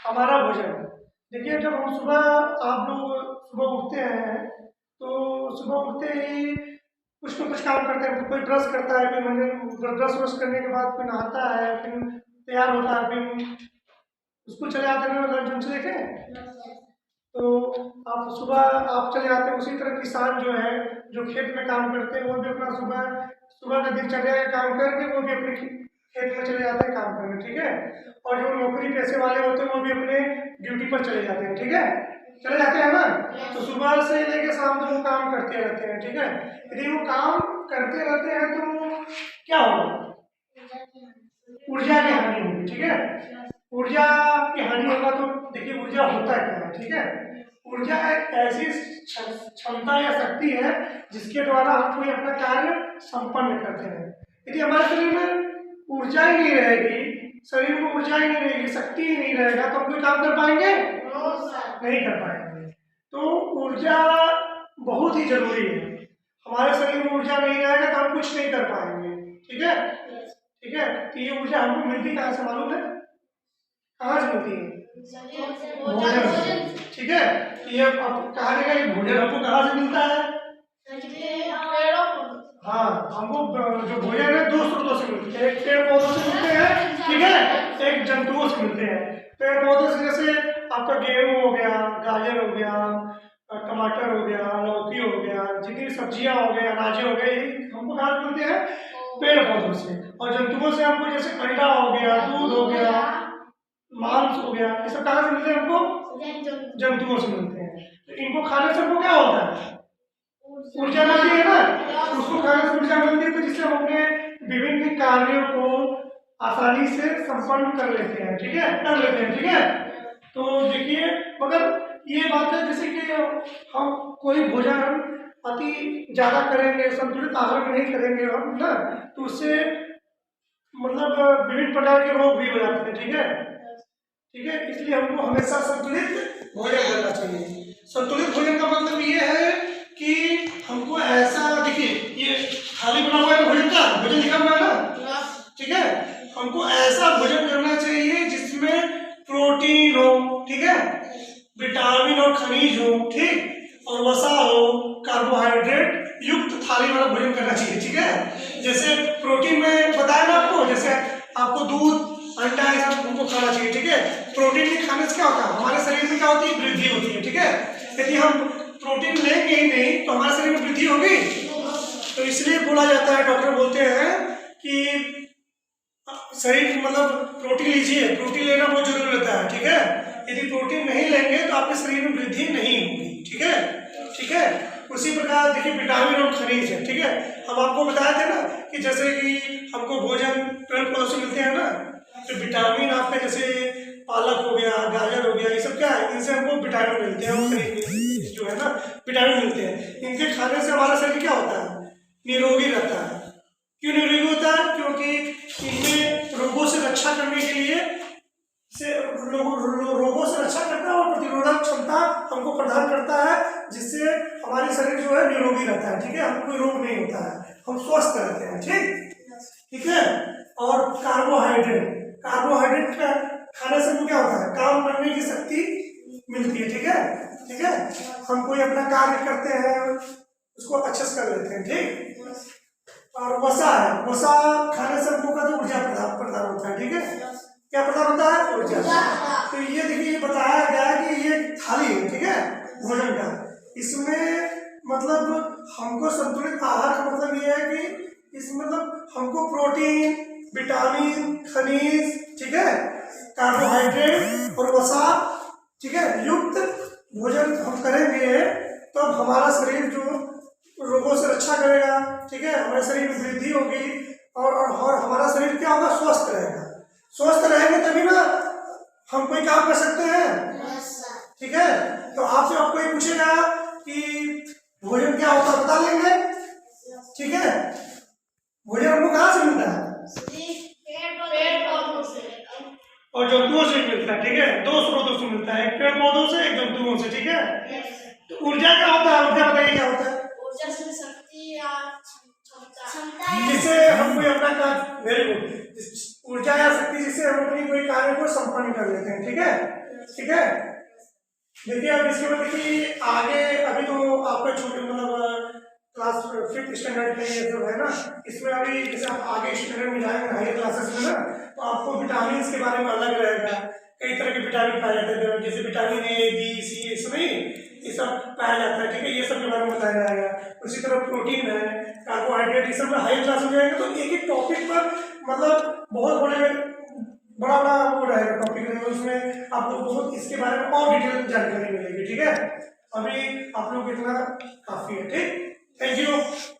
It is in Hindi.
हमारा भोजन। देखिए जब हम सुबह, आप लोग सुबह उठते हैं तो सुबह उठते ही कुछ न कुछ काम करते हैं। कोई ब्रश करता है, फिर मंदिर ब्रश व्रश करने के बाद फिर नहाता है, फिर तैयार होता है, फिर स्कूल चले जाते हैं। लंच उनसे देखें तो आप सुबह आप चले जाते हैं। उसी तरह किसान जो है, जो खेत में काम करते हैं, वो भी अपना सुबह सुबह का दिनचर्या का काम करके वो भी अपने खेत में चले जाते हैं काम करने, ठीक है। और जो नौकरी पैसे वाले होते हैं वो भी अपने ड्यूटी पर चले जाते हैं, ठीक है, चले जाते हैं ना। तो सुबह से लेके शाम तक वो काम करते रहते हैं, ठीक है। यदि वो काम करते रहते हैं तो क्या होगा, ऊर्जा की हानि होगी, ठीक है। ऊर्जा की हानि होगा तो देखिए ऊर्जा होता क्या है, ठीक है। ऊर्जा एक ऐसी क्षमता या शक्ति है जिसके द्वारा हम कोई अपना कार्य संपन्न करते हैं। यदि हमारे शरीर में ऊर्जा ही नहीं रहेगी, शरीर में ऊर्जा ही नहीं रहेगी, शक्ति ही नहीं रहेगा तो हम कोई काम कर पाएंगे? नहीं कर पाएंगे। तो ऊर्जा बहुत ही जरूरी है। हमारे शरीर में ऊर्जा नहीं रहेगा तो हम कुछ नहीं कर पाएंगे, ठीक है। ठीक है, तो ये ऊर्जा हमको मिलती कहाँ से मालूम है? कहाँ से मिलती है? भोजन, ठीक है। ये अब कहा गया ये भोजन हमको कहाँ से मिलता है? हाँ, हमको जो भोजन है दो स्रोतों से मिलते हैं। एक पेड़ पौधों से मिलते हैं, ठीक है, एक जंतुओं से मिलते हैं। पेड़ पौधों से जैसे आपका गेहूं हो गया, गाजर हो गया, टमाटर हो गया, लौकी हो गया, जितनी सब्जियां हो गई, अनाजे हो गए, हमको कहाँ से मिलते हैं? पेड़ पौधों से। और जंतुओं से हमको जैसे अंडा हो गया, दूध हो गया, मांस हो गया, ये सब कहाँ से मिलते हैं हमको? जंतुओं से मिलते हैं। तो इनको खाने से हमको क्या होता है? ऊर्जा मिलती है ना। उसको खाने से ऊर्जा मिलती है तो जिससे हम अपने विभिन्न कार्यों को आसानी से संपन्न कर लेते हैं, ठीक है, कर लेते हैं, ठीक है। तो देखिए, मगर ये बात है जैसे कि हम कोई भोजन अति ज्यादा करेंगे, संतुलित आहार नहीं करेंगे हम ना, तो उससे मतलब विभिन्न प्रकार के रोग भी हो जाते हैं, ठीक है, ठीक है। इसलिए हमको हमेशा संतुलित भोजन करना चाहिए। संतुलित भोजन का मतलब ये है कि हमको ऐसा, देखिए ये थाली बना हुआ है भोजन का, भोजन लिखा हुआ है ना, ठीक है। हमको ऐसा भोजन करना चाहिए जिसमें प्रोटीन हो, ठीक है, विटामिन और खनिज हो, ठीक, और वसा हो, कार्बोहाइड्रेट युक्त थाली वाला भोजन करना चाहिए, ठीक है। जैसे प्रोटीन में बताया ना आपको, जैसे आपको दूध, अंडा ये सब हमको खाना चाहिए, ठीक है। प्रोटीन के खाने से क्या होता है? हमारे शरीर में क्या होती है? वृद्धि होती है, ठीक है। यदि हम प्रोटीन लेंगे ही नहीं तो हमारे शरीर में वृद्धि होगी। तो इसलिए बोला जाता है, डॉक्टर बोलते हैं कि शरीर मतलब प्रोटीन लीजिए, प्रोटीन लेना बहुत जरूरी रहता है, ठीक है। यदि प्रोटीन नहीं लेंगे तो आपके शरीर में वृद्धि नहीं होगी, ठीक है, ठीक है। उसी प्रकार देखिए विटामिन और खनिज है, ठीक है। हम आपको बताए थे ना कि जैसे कि हमको भोजन पेड़ पौधों से मिलते हैं ना, तो विटामिन आपके जैसे पालक हो गया, गाजर हो गया, ये सब क्या है? इनसे हमको विटामिन मिलते हैं और खनिज जो है ना विटामिन मिलते हैं। इनके खाने से हमारा शरीर क्या होता है? निरोगी रहता है। क्यों निरोगी होता है? क्योंकि इनमें रोगों से रक्षा करने के लिए रोगों से रक्षा करता है और प्रतिरोधक क्षमता हमको प्रदान करता है, जिससे हमारे शरीर जो है निरोगी रहता है, ठीक है। हमको कोई रोग नहीं होता है, हम स्वस्थ रहते हैं, ठीक, ठीक है। और कार्बोहाइड्रेट, कार्बोहाइड्रेट का खाने से क्या होता है? काम करने की शक्ति मिलती है, ठीक है, ठीक है। हम कोई अपना कार्य करते हैं उसको अच्छे से कर लेते हैं, ठीक। और वसा है, वसा खाने से हमको का ऊर्जा प्रदान होता है, ठीक है। क्या प्रदान होता है? ऊर्जा। तो ये देखिए बताया गया है कि ये थाली है, ठीक है, भोजन का। इसमें मतलब हमको संतुलित आहार का मतलब ये है कि इसमें मतलब हमको प्रोटीन, विटामिन, खनिज, ठीक है, कार्बोहाइड्रेट और वसा, ठीक है, युक्त भोजन हम करेंगे तो हमारा शरीर जो रोगों से रक्षा करेगा, ठीक है, हमारे शरीर में वृद्धि होगी और हमारा शरीर क्या होगा? स्वस्थ रहेगा। स्वस्थ रहेंगे तभी ना हम कोई काम कर सकते हैं, ठीक है। तो आपसे आप कोई पूछेगा कि भोजन क्या होता है, बता लेंगे, ठीक है। भोजन हमको कहाँ से मिलता है? और जंतुओं से मिलता है, ठीक है। दो स्रोतों से मिलता है, एक पेड़ पौधों से, एक जंतुओं से, ठीक है। तो ऊर्जा क्या होता है? ऊर्जा बताइए क्या होता है? ऊर्जा से शक्ति या जिससे हम कोई अपना कार्य, वेरी गुड, ऊर्जा या शक्ति जिससे हम अपनी कोई कार्य को संपन्न कर लेते हैं। ठीक है, ठीक है। देखिए अब इसके बाद देखिए आगे, अभी तो आपका छोटे मतलब क्लास 5th स्टैंडर्ड में ये सब है ना, इसमें अभी जैसे आप आगे स्टैंडर्ड में जाएंगे हायर क्लासेस में ना, तो आपको विटामिन के बारे में अलग रहेगा। कई तरह के विटामिन पाए जाते हैं, जैसे विटामिन ए, बी, सी, इसमें ये सब पाया जाता है। ठीक है, ये सब के बारे में बताया जाएगा। उसी तरह प्रोटीन है, कार्बोहाइड्रेट, ये सब में हायर क्लास में जाएंगे तो एक एक टॉपिक पर मतलब बहुत बड़ा बड़ा वो रहेगा टॉपिक रहेगा, उसमें आपको बहुत इसके बारे में और डिटेल जानकारी मिलेगी। ठीक है, अभी आप लोग इतना काफी है। ठीक, थैंक यू।